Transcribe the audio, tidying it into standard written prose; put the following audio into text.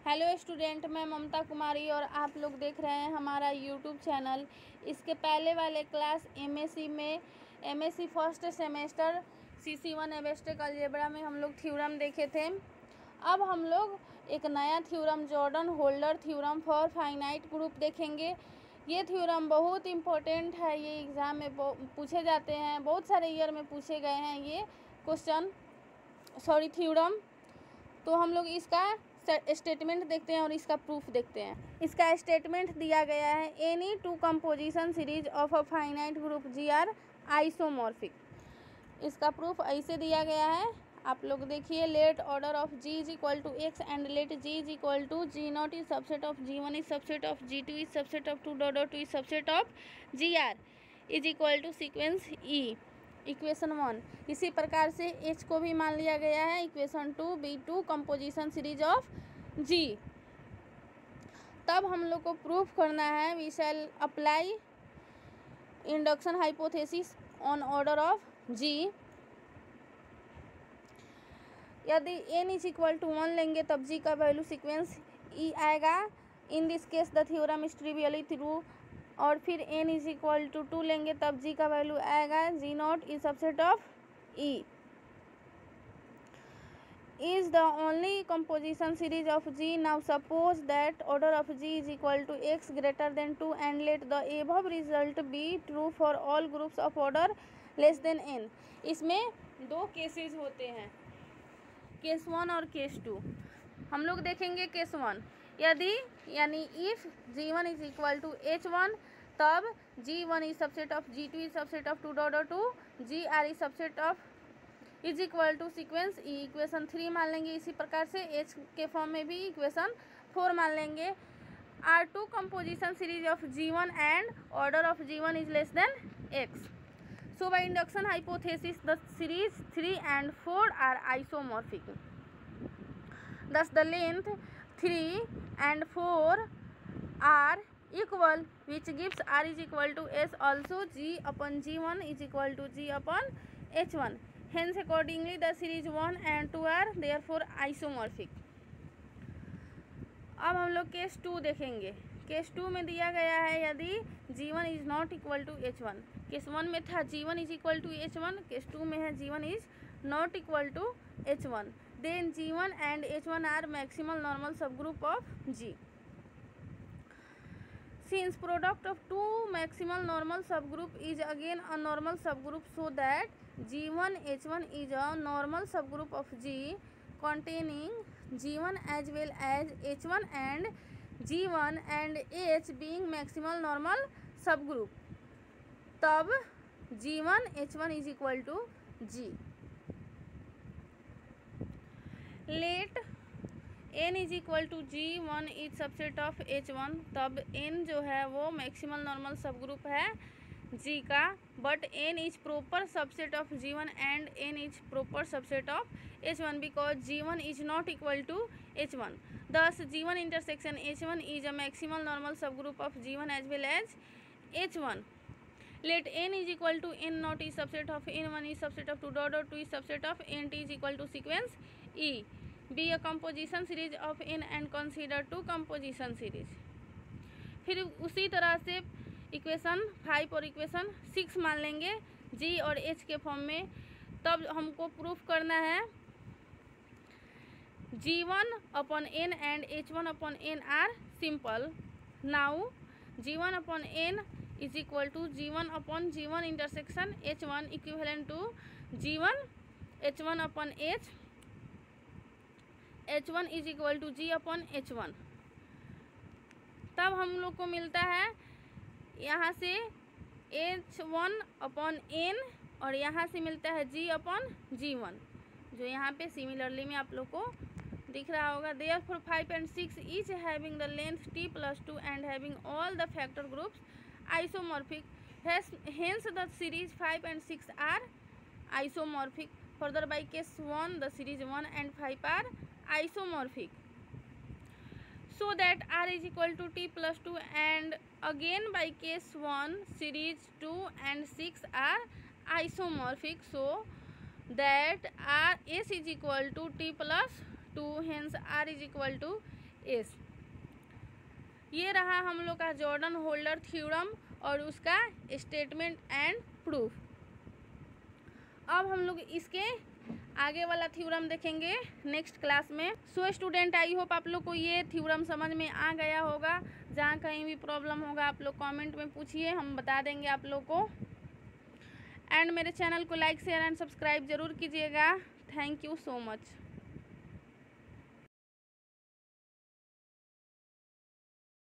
Hello student, मैं ममता कुमारी और आप लोग देख रहे हैं हमारा यूट्यूब चैनल। इसके पहले वाले class MSc first semester CC1 abstract algebra में हम लोग थ्योरम देखे थे। अब हम लोग एक नया theorem Jordan holder theorem for finite group देखेंगे। ये थ्योरम बहुत इम्पोर्टेंट है, ये एग्ज़ाम में पूछे जाते हैं, बहुत सारे ईयर में पूछे गए हैं ये थ्योरम। तो हम लोग इसका स्टेटमेंट देखते हैं और इसका प्रूफ देखते हैं। इसका स्टेटमेंट दिया गया है, any two composition series of a finite group G are isomorphic. इसका प्रूफ ऐसे दिया गया है, आप लोग देखिए। Let order of G is equal to x and let G is equal to G not is subset of जी1 is subset of जी2 is subset of 2 is subset of G R is equal to sequence E equation 1। इसी प्रकार से H को भी मान लिया गया है equation 2 B2 composition series of G। तब हम लोग को प्रूफ करना है, we shall apply induction hypothesis on order of G। यदि n इज इक्वल टू 1 लेंगे तब G का वैल्यू सीक्वेंस E आएगा। In this case the theorem is trivially true. और फिर n इज इक्वल टू 2 लेंगे तब G का वैल्यू आएगा G not is subset of E। Is the only composition series of G। Now suppose that order of G is equal to x greater than 2 and let the above result be true for all groups of order less than n। इसमें दो cases होते हैं, case 1 और case 2। हम लोग देखेंगे case 1। यदि यानी if G1 is equal to H1 तब G1 is subset of G2 is subset of 2 GR is subset of is equal to sequence E equation 3 मान लेंगे। इसी प्रकार से H के फॉर्म में भी इक्वेशन 4 मान लेंगे। R2 composition series of G1 and order of G1 is less than X। So by induction hypothesis the series 3 and 4 are isomorphic. Thus the length 3 and 4 are equal, which gives R is equal to S. Also G upon G1 is equal to G upon H1. Hence accordingly the series 1 and 2 are therefore isomorphic. अब हम लोग case 2 देखेंगे। Case 2 में दिया गया है, यदि G1 is not equal to H1। Case 1 में था G1 is equal to H1, case 2 में है G1 is not equal to H1। Then G1 and H1 are maximal normal subgroup of G। Since product of two maximal normal subgroup is again a normal subgroup, so that G1 H1 is a normal subgroup of G containing G1 as well as H1 and G1 and H being maximal normal subgroup, तब G1 H1 is equal to G। Let n is equal to G1 is subset of H1, तब n जो है वो maximal normal subgroup है G का, but n is proper subset of G1 and n is proper subset of H1 because G1 is not equal to H1. Thus G1 intersection H1 is a maximal normal subgroup of G1 as well as H1. Let n is equal to n naught is subset of n1 is subset of 2 is subset of nt is equal to sequence E. Be a composition series of n and consider two composition series. फिर उसी तरह से equation 5 और equation 6 मान लेंगे G और H के form में। तब हमको प्रूफ करना है G1 upon n and H1 upon n are simple. Now G1 upon n is equal to G1 upon G1 intersection H1 equivalent to G1 H1 upon H। H1 is equal to G upon H1। तब हम लोग को मिलता है यहाँ से H1 upon n और यहाँ से मिलता है G upon G1, जो यहाँ पे सिमिलरली में आप लोग को दिख रहा होगा। Therefore 5 and 6 each having the length t plus 2 and having all the factor groups isomorphic. Hence the series 5 and 6 are isomorphic. Further by case 1 the series 1 and 5 are isomorphic. So that R is equal to t plus 2 and again by case 1 series 2 and 6 are isomorphic. So that R S is equal to t plus 2, hence R is equal to S. ये रहा हम लोग का Jordan holder theorem और उसका statement and proof. अब हम लोग इसके आगे वाला थ्योरम देखेंगे नेक्स्ट क्लास में। सो स्टूडेंट, आई होप आप लोग को ये थ्योरम समझ में आ गया होगा। जहाँ कहीं भी प्रॉब्लम होगा आप लोग कमेंट में पूछिए, हम बता देंगे आप लोग को। एंड मेरे चैनल को लाइक शेयर एंड सब्सक्राइब जरूर कीजिएगा। Thank you so much.